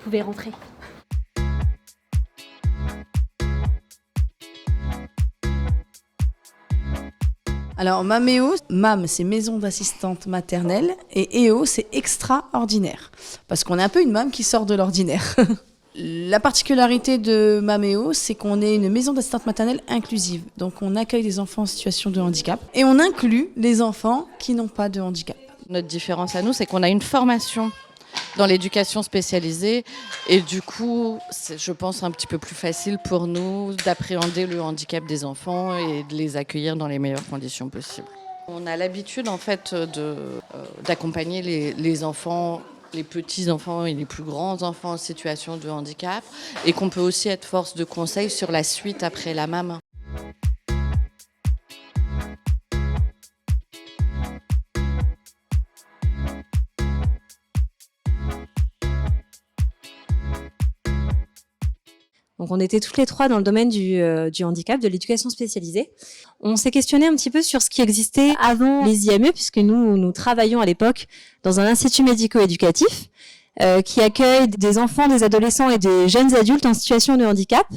pouvez rentrer. Alors Maméo, MAM c'est maison d'assistante maternelle et EO c'est extraordinaire. Parce qu'on est un peu une MAM qui sort de l'ordinaire. La particularité de Maméo, c'est qu'on est une maison d'assistante maternelle inclusive. Donc on accueille des enfants en situation de handicap et on inclut les enfants qui n'ont pas de handicap. Notre différence à nous, c'est qu'on a une formation dans l'éducation spécialisée et du coup, c'est, je pense, un petit peu plus facile pour nous d'appréhender le handicap des enfants et de les accueillir dans les meilleures conditions possibles. On a l'habitude en fait d'accompagner les enfants, les petits enfants et les plus grands enfants en situation de handicap et qu'on peut aussi être force de conseil sur la suite après la MAM. Donc on était toutes les trois dans le domaine du handicap, de l'éducation spécialisée. On s'est questionné un petit peu sur ce qui existait avant les IME, puisque nous travaillions à l'époque dans un institut médico-éducatif qui accueille des enfants, des adolescents et des jeunes adultes en situation de handicap.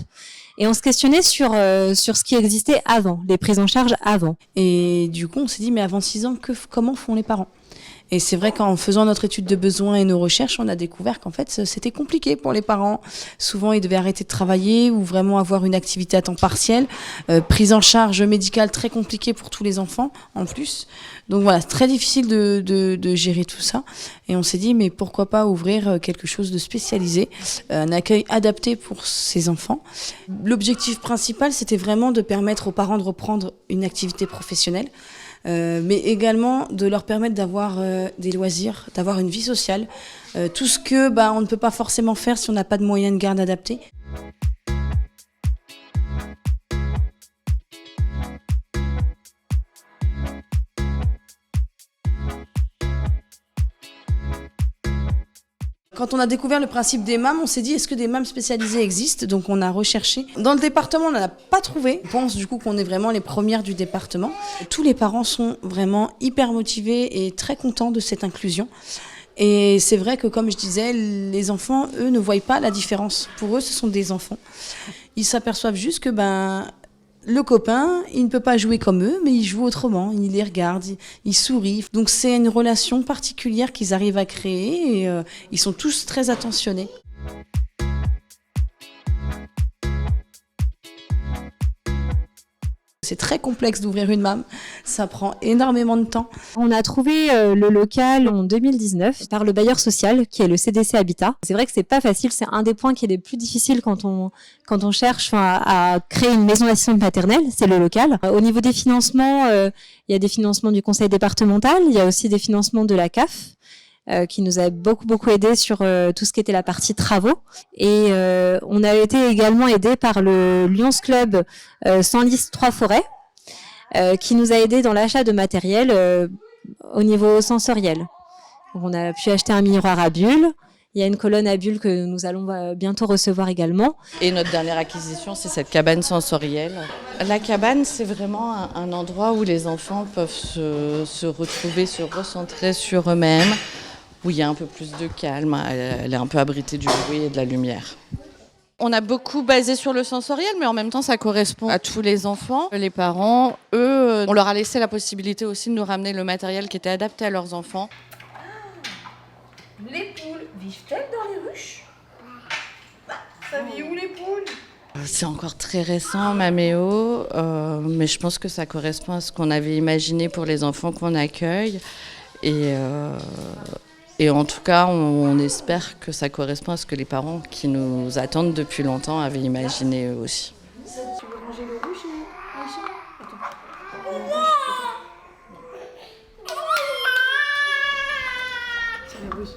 Et on se questionnait sur ce qui existait avant, les prises en charge avant. Et du coup on s'est dit mais avant 6 ans, comment font les parents ? Et c'est vrai qu'en faisant notre étude de besoins et nos recherches, on a découvert qu'en fait, c'était compliqué pour les parents. Souvent, ils devaient arrêter de travailler ou vraiment avoir une activité à temps partiel. Prise en charge médicale très compliquée pour tous les enfants, en plus. Donc voilà, c'est très difficile de gérer tout ça. Et on s'est dit, mais pourquoi pas ouvrir quelque chose de spécialisé, un accueil adapté pour ces enfants. L'objectif principal, c'était vraiment de permettre aux parents de reprendre une activité professionnelle. Mais également de leur permettre d'avoir des loisirs, d'avoir une vie sociale, tout ce que on ne peut pas forcément faire si on n'a pas de moyens de garde adaptés. Quand on a découvert le principe des MAM, on s'est dit est-ce que des MAM spécialisées existent ? Donc on a recherché. Dans le département, on n'en a pas trouvé. On pense du coup qu'on est vraiment les premières du département. Tous les parents sont vraiment hyper motivés et très contents de cette inclusion. Et c'est vrai que comme je disais, les enfants, eux, ne voient pas la différence. Pour eux, ce sont des enfants. Ils s'aperçoivent juste que le copain, il ne peut pas jouer comme eux, mais il joue autrement. Il les regarde, il sourit. Donc c'est une relation particulière qu'ils arrivent à créer et ils sont tous très attentionnés. C'est très complexe d'ouvrir une MAM, ça prend énormément de temps. On a trouvé le local en 2019 par le bailleur social qui est le CDC Habitat. C'est vrai que c'est pas facile, c'est un des points qui est les plus difficiles quand on cherche à créer une maison d'assistante maternelle, c'est le local. Au niveau des financements, il y a des financements du conseil départemental, il y a aussi des financements de la CAF. Qui nous a beaucoup aidé sur tout ce qui était la partie travaux. Et on a été également aidé par le Lions Club Senlis Trois Forêts, qui nous a aidé dans l'achat de matériel au niveau sensoriel. Donc on a pu acheter un miroir à bulles. Il y a une colonne à bulles que nous allons bientôt recevoir également. Et notre dernière acquisition, c'est cette cabane sensorielle. La cabane, c'est vraiment un endroit où les enfants peuvent se retrouver, se recentrer sur eux-mêmes, où il y a un peu plus de calme, elle est un peu abritée du bruit et de la lumière. On a beaucoup basé sur le sensoriel, mais en même temps, ça correspond à tous les enfants. Les parents, eux, on leur a laissé la possibilité aussi de nous ramener le matériel qui était adapté à leurs enfants. Les poules vivent-elles dans les ruches ? Ça vit où les poules ? C'est encore très récent, Maméo, mais je pense que ça correspond à ce qu'on avait imaginé pour les enfants qu'on accueille. Et en tout cas, on espère que ça correspond à ce que les parents qui nous attendent depuis longtemps avaient imaginé eux aussi. Tu veux ranger les ruches, Aïcha ? C'est la ruche.